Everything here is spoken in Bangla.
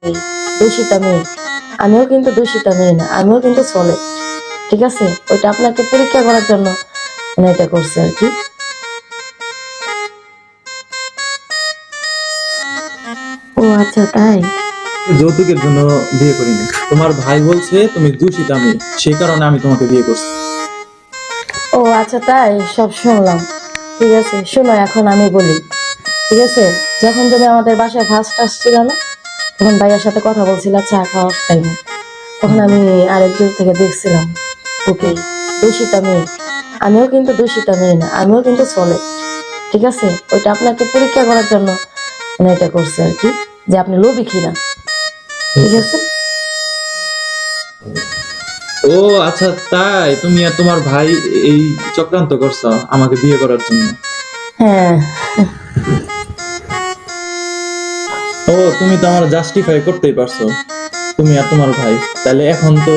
এই দূষিতা মেয়ে, আমিও কিন্তু দূষিতা মেয়ে না, আমিও কিন্তু সলিড। ঠিক আছে, ওইটা আপনাকে পরীক্ষা করার জন্য মানে এটা করছে আর কি। ও আচ্ছা তাই। যৌতুকের জন্য বিয়ে করিনি, তোমার ভাই বলছে তুমি দূষিত মেয়ে, সেই কারণে আমি তোমাকে বিয়ে করছি। ও আচ্ছা তাই, সব শুনলাম। ঠিক আছে শোনো, এখন আমি বলি। ঠিক আছে, যখন তুমি আমাদের বাসায় ফার্স্ট আসছিল না, তখন ভাইয়ার সাথে কথা বলছিলা চা খাওয়ার টাইমে, তখন আমি আরেক দূর থেকে দেখছিলাম ওকে। দূষিতা মেয়ে, আমিও কিন্তু দূষিতা মেয়ে না, আমিও কিন্তু সলিড। ঠিক আছে, ওইটা আপনাকে পরীক্ষা করার জন্য মানে এটা করছে আর কি, যে আপনি লোভী কিনা। ঠিক আছে। ও আচ্ছা তাই, তুমি আর তোমার ভাই এই চক্রান্ত করছো আমাকে বিয়ে করার জন্য। হ্যাঁ। ও তুমি তো আমার জাস্টিফাই করতেই পারছো, তুমি আর তোমার ভাই। তাহলে এখন তো